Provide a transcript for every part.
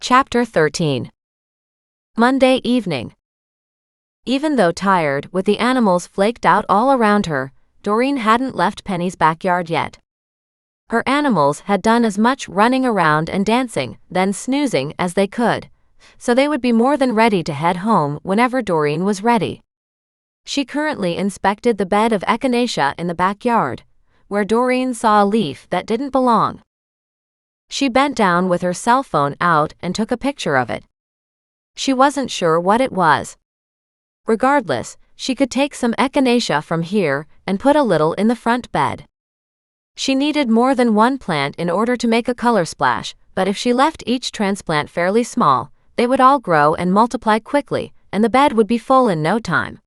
Chapter 13. Monday evening. Even though tired, with the animals flaked out all around her, Doreen hadn't left Penny's backyard yet. Her animals had done as much running around and dancing, then snoozing, as they could, so they would be more than ready to head home whenever Doreen was ready. She currently inspected the bed of Echinacea in the backyard, where Doreen saw a leaf that didn't belong. She bent down with her cell phone out and took a picture of it. She wasn't sure what it was. Regardless, she could take some Echinacea from here and put a little in the front bed. She needed more than one plant in order to make a color splash, but if she left each transplant fairly small, they would all grow and multiply quickly, and the bed would be full in no time.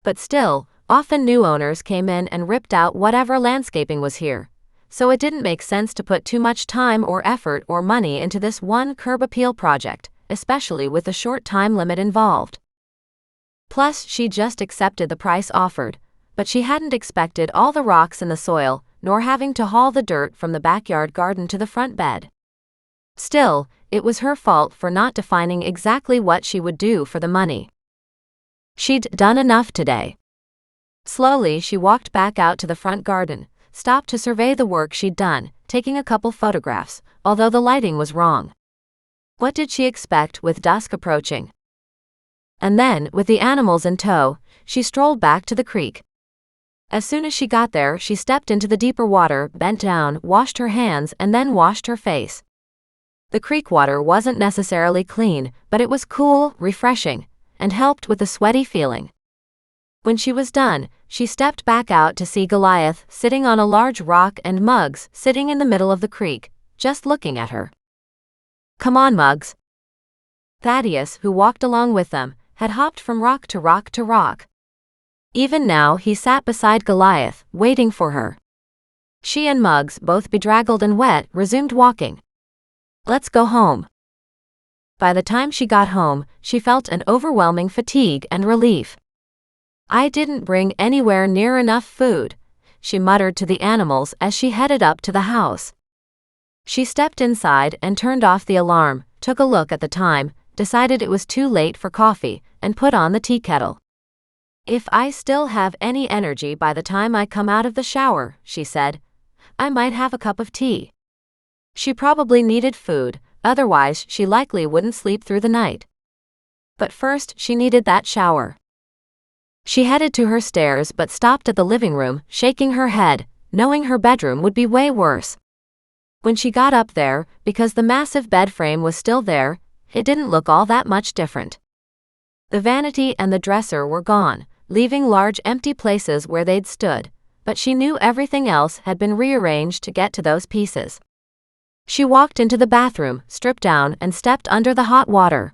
But still, often new owners came in and ripped out whatever landscaping was here, so it didn't make sense to put too much time or effort or money into this one curb appeal project, especially with the short time limit involved. Plus, she just accepted the price offered, but she hadn't expected all the rocks in the soil, nor having to haul the dirt from the backyard garden to the front bed. Still, it was her fault for not defining exactly what she would do for the money. She'd done enough today. Slowly, she walked back out to the front garden, stopped to survey the work she'd done, taking a couple photographs, although the lighting was wrong. What did she expect with dusk approaching? And then, with the animals in tow, she strolled back to the creek. As soon as she got there, she stepped into the deeper water, bent down, washed her hands, and then washed her face. The creek water wasn't necessarily clean, but it was cool, refreshing, and helped with the sweaty feeling. When she was done, she stepped back out to see Goliath sitting on a large rock and Muggs sitting in the middle of the creek, just looking at her. "Come on, Muggs." Thaddeus, who walked along with them, had hopped from rock to rock to rock. Even now he sat beside Goliath, waiting for her. She and Muggs, both bedraggled and wet, resumed walking. "Let's go home." By the time she got home, she felt an overwhelming fatigue and relief. "I didn't bring anywhere near enough food," she muttered to the animals as she headed up to the house. She stepped inside and turned off the alarm, took a look at the time, decided it was too late for coffee, and put on the tea kettle. "If I still have any energy by the time I come out of the shower," she said, "I might have a cup of tea." She probably needed food, otherwise she likely wouldn't sleep through the night. But first she needed that shower. She headed to her stairs but stopped at the living room, shaking her head, knowing her bedroom would be way worse. When she got up there, because the massive bed frame was still there, it didn't look all that much different. The vanity and the dresser were gone, leaving large empty places where they'd stood, but she knew everything else had been rearranged to get to those pieces. She walked into the bathroom, stripped down, and stepped under the hot water.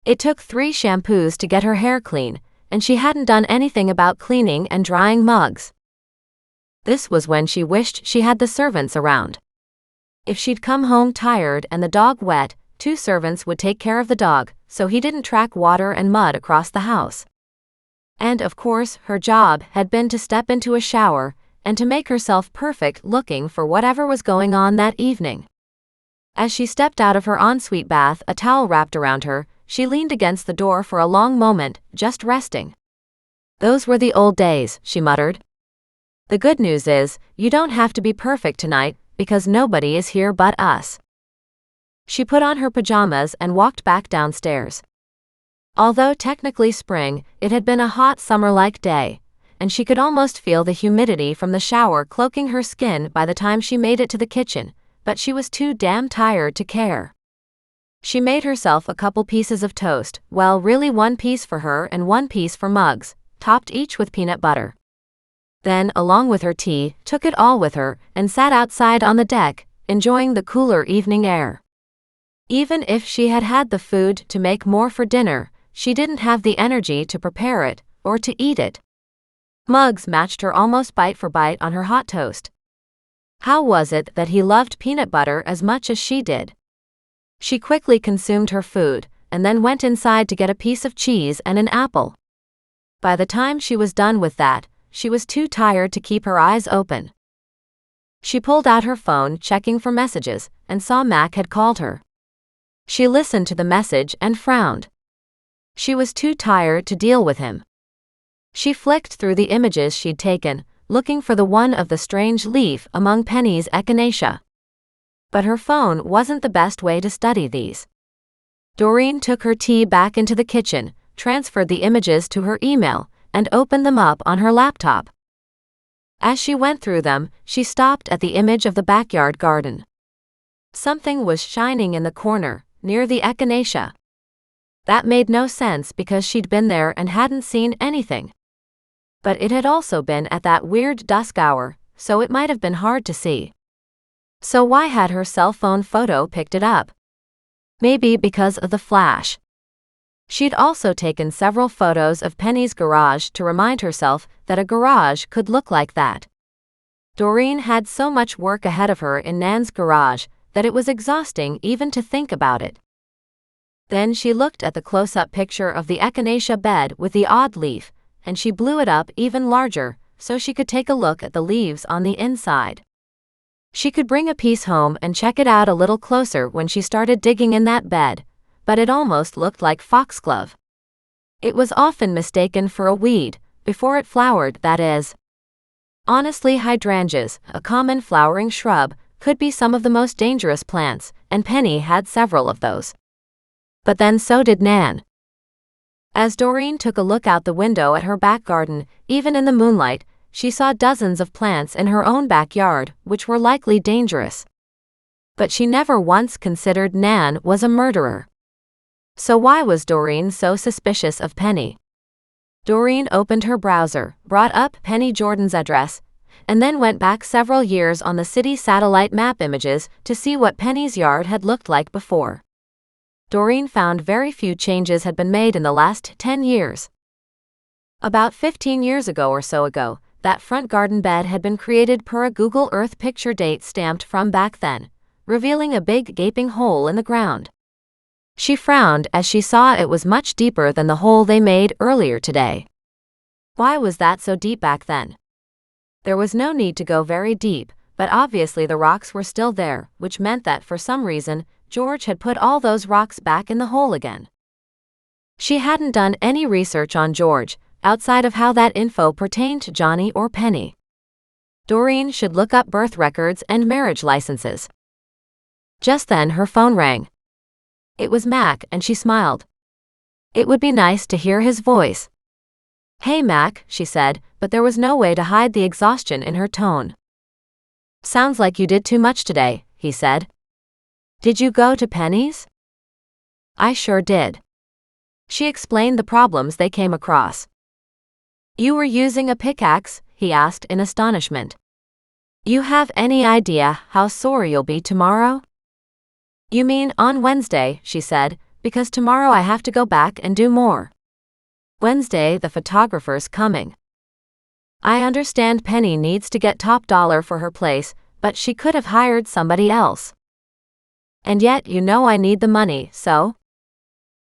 It took 3 shampoos to get her hair clean, and she hadn't done anything about cleaning and drying Muggs. This was when she wished she had the servants around. If she'd come home tired and the dog wet, 2 servants would take care of the dog, so he didn't track water and mud across the house. And of course, her job had been to step into a shower and to make herself perfect looking for whatever was going on that evening. As she stepped out of her ensuite bath, a towel wrapped around her, she leaned against the door for a long moment, just resting. "Those were the old days," she muttered. "The good news is, you don't have to be perfect tonight, because nobody is here but us." She put on her pajamas and walked back downstairs. Although technically spring, it had been a hot summer-like day, and she could almost feel the humidity from the shower cloaking her skin by the time she made it to the kitchen, but she was too damn tired to care. She made herself a couple pieces of toast, well, really 1 piece for her and 1 piece for Muggs, topped each with peanut butter. Then, along with her tea, took it all with her, and sat outside on the deck, enjoying the cooler evening air. Even if she had had the food to make more for dinner, she didn't have the energy to prepare it, or to eat it. Muggs matched her almost bite for bite on her hot toast. How was it that he loved peanut butter as much as she did? She quickly consumed her food, and then went inside to get a piece of cheese and an apple. By the time she was done with that, she was too tired to keep her eyes open. She pulled out her phone, checking for messages, and saw Mac had called her. She listened to the message and frowned. She was too tired to deal with him. She flicked through the images she'd taken, looking for the one of the strange leaf among Penny's Echinacea. But her phone wasn't the best way to study these. Doreen took her tea back into the kitchen, transferred the images to her email, and opened them up on her laptop. As she went through them, she stopped at the image of the backyard garden. Something was shining in the corner, near the Echinacea. That made no sense because she'd been there and hadn't seen anything. But it had also been at that weird dusk hour, so it might have been hard to see. So why had her cell phone photo picked it up? Maybe because of the flash. She'd also taken several photos of Penny's garage to remind herself that a garage could look like that. Doreen had so much work ahead of her in Nan's garage that it was exhausting even to think about it. Then she looked at the close-up picture of the Echinacea bed with the odd leaf, and she blew it up even larger so she could take a look at the leaves on the inside. She could bring a piece home and check it out a little closer when she started digging in that bed, but it almost looked like foxglove. It was often mistaken for a weed, before it flowered, that is. Honestly, hydrangeas, a common flowering shrub, could be some of the most dangerous plants, and Penny had several of those. But then so did Nan. As Doreen took a look out the window at her back garden, even in the moonlight, she saw dozens of plants in her own backyard, which were likely dangerous. But she never once considered Nan was a murderer. So why was Doreen so suspicious of Penny? Doreen opened her browser, brought up Penny Jordan's address, and then went back several years on the city satellite map images to see what Penny's yard had looked like before. Doreen found very few changes had been made in the last 10 years. About 15 years ago or so ago, that front garden bed had been created per a Google Earth picture date stamped from back then, revealing a big gaping hole in the ground. She frowned as she saw it was much deeper than the hole they made earlier today. Why was that so deep back then? There was no need to go very deep, but obviously the rocks were still there, which meant that for some reason, George had put all those rocks back in the hole again. She hadn't done any research on George, outside of how that info pertained to Johnny or Penny. Doreen should look up birth records and marriage licenses. Just then her phone rang. It was Mac, and she smiled. It would be nice to hear his voice. "Hey Mac," she said, but there was no way to hide the exhaustion in her tone. "Sounds like you did too much today," he said. "Did you go to Penny's?" "I sure did." She explained the problems they came across. "You were using a pickaxe?" he asked in astonishment. "You have any idea how sore you'll be tomorrow?" "You mean on Wednesday," she said, "because tomorrow I have to go back and do more. Wednesday the photographer's coming." "I understand Penny needs to get top dollar for her place, but she could have hired somebody else. And yet you know I need the money, so?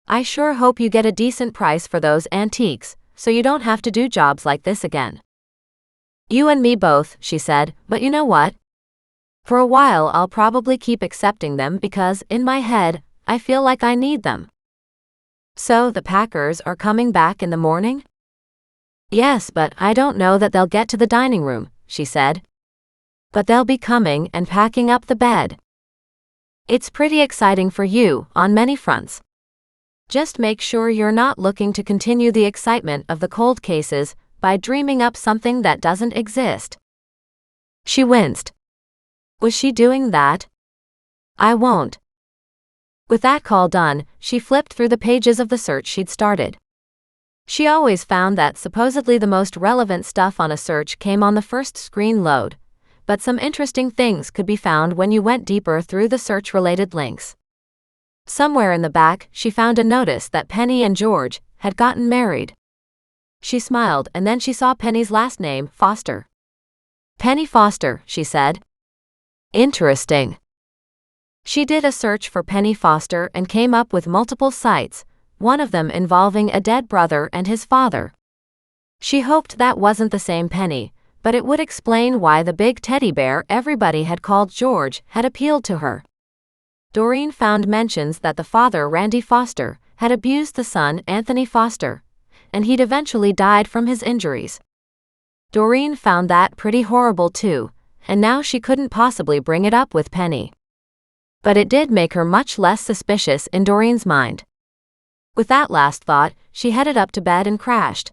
I sure hope you get a decent price for those antiques, so you don't have to do jobs like this again." "You and me both," she said, "but you know what? For a while I'll probably keep accepting them because, in my head, I feel like I need them." "So the Packers are coming back in the morning?" "Yes, but I don't know that they'll get to the dining room," she said. "But they'll be coming and packing up the bed. It's pretty exciting for you, on many fronts. Just make sure you're not looking to continue the excitement of the cold cases by dreaming up something that doesn't exist." She winced. Was she doing that? "I won't." With that call done, she flipped through the pages of the search she'd started. She always found that supposedly the most relevant stuff on a search came on the first screen load, but some interesting things could be found when you went deeper through the search-related links. Somewhere in the back, she found a notice that Penny and George had gotten married. She smiled and then she saw Penny's last name, Foster. "Penny Foster," she said. "Interesting." She did a search for Penny Foster and came up with multiple sites, one of them involving a dead brother and his father. She hoped that wasn't the same Penny, but it would explain why the big teddy bear everybody had called George had appealed to her. Doreen found mentions that the father, Randy Foster, had abused the son, Anthony Foster, and he'd eventually died from his injuries. Doreen found that pretty horrible too, and now she couldn't possibly bring it up with Penny. But it did make her much less suspicious in Doreen's mind. With that last thought, she headed up to bed and crashed.